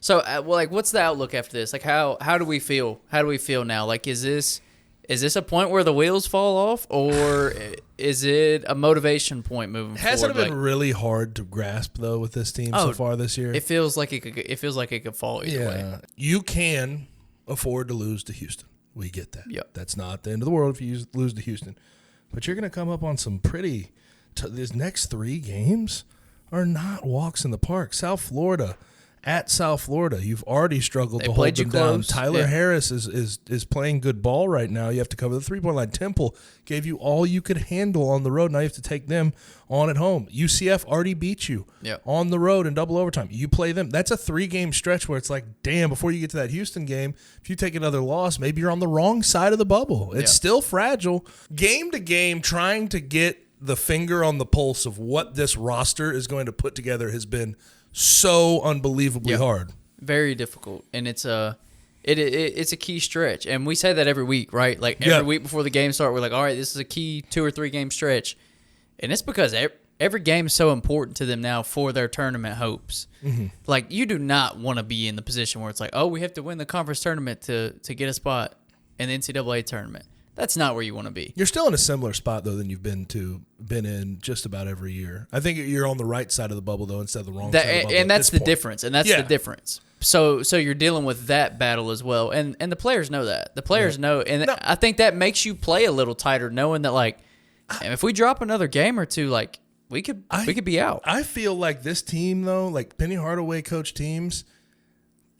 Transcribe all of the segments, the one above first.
So, what's the outlook after this? Like, how do we feel? How do we feel now? Like, is this a point where the wheels fall off, or is it a motivation point moving forward? Hasn't it been really hard to grasp though with this team so far this year? It feels like it could fall either way. You can afford to lose to Houston. We get that. Yep. That's not the end of the world if you lose to Houston. But you're going to come up on some pretty these next 3 games are not walks in the park. South Florida, at South Florida, you've already struggled to hold them down. Tyler Harris is playing good ball right now. You have to cover the 3-point line. Temple gave you all you could handle on the road. Now you have to take them on at home. UCF already beat you on the road in double overtime. You play them. That's a 3-game stretch where it's like, damn, before you get to that Houston game, if you take another loss, maybe you're on the wrong side of the bubble. It's still fragile. Game to game, trying to get the finger on the pulse of what this roster is going to put together has been so unbelievably hard. Very difficult. And it's a key stretch. And we say that every week, right? Like every week before the game start, we're like, all right, this is a key 2 or 3 game stretch. And it's because every game is so important to them now for their tournament hopes. Mm-hmm. Like, you do not want to be in the position where it's like, oh, we have to win the conference tournament to get a spot in the NCAA tournament. That's not where you want to be. You're still in a similar spot, though, than you've been in just about every year. I think you're on the right side of the bubble, though, instead of the wrong side of the bubble. And that's the difference. And that's the difference. So you're dealing with that battle as well. And the players know that. The players know. And I think that makes you play a little tighter, knowing that, like, if we drop another game or two, like, we could be out. I feel like this team, though, like Penny Hardaway coach teams,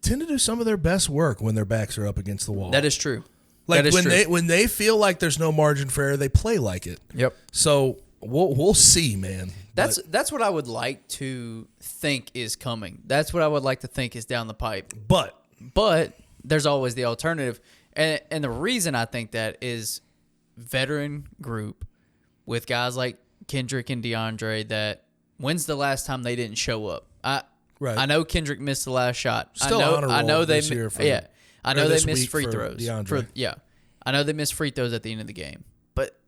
tend to do some of their best work when their backs are up against the wall. That is true. Like when they feel like there's no margin for error, they play like it. Yep. So we'll see, man. That's what I would like to think is coming. That's what I would like to think is down the pipe. But there's always the alternative, and the reason I think that is veteran group with guys like Kendrick and DeAndre. That when's the last time they didn't show up? I know Kendrick missed the last shot. I know they missed free throws. I know they missed free throws at the end of the game, but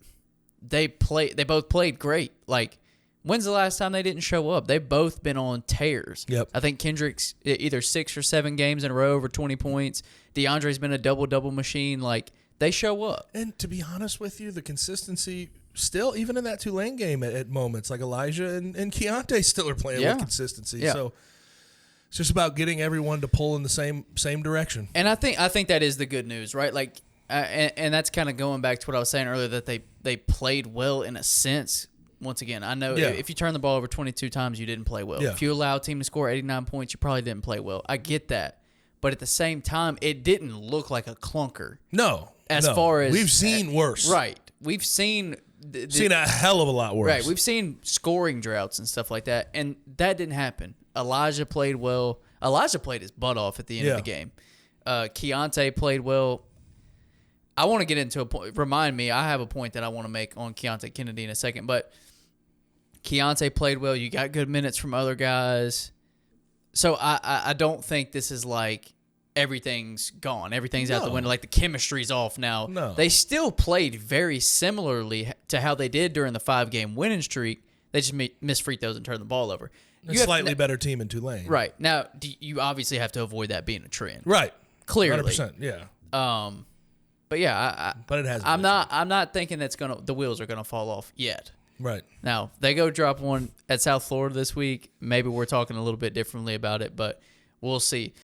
they both played great. Like, when's the last time they didn't show up? They've both been on tears. Yep. I think Kendrick's either 6 or 7 games in a row over 20 points. DeAndre's been a double machine. Like, they show up. And to be honest with you, the consistency still, even in that Tulane game at moments, like Elijah and Keontae still are playing with consistency. Yeah. So it's just about getting everyone to pull in the same direction. And I think that is the good news, right? Like, and that's kind of going back to what I was saying earlier, that they played well in a sense. Once again, I know if you turn the ball over 22 times, you didn't play well. Yeah. If you allow a team to score 89 points, you probably didn't play well. I get that. But at the same time, it didn't look like a clunker. No. Far as we've seen worse. Right. We've seen a hell of a lot worse. Right. We've seen scoring droughts and stuff like that, and that didn't happen. Elijah played well. Elijah played his butt off at the end of the game. Keontae played well. I want to get into a point. Remind me, I have a point that I want to make on Keontae Kennedy in a second, but Keontae played well. You got good minutes from other guys. So I don't think this is like everything's gone. Everything's out the window. Like, the chemistry's off now. No. They still played very similarly to how they did during the 5-game winning streak. They just missed free throws and turned the ball over. A slightly better team in Tulane. Right. Now, you obviously have to avoid that being a trend. Right. Clearly. 100%, yeah. But yeah, but it has. I'm not thinking the wheels are gonna fall off yet. Right. Now, they go drop one at South Florida this week. Maybe we're talking a little bit differently about it, but we'll see.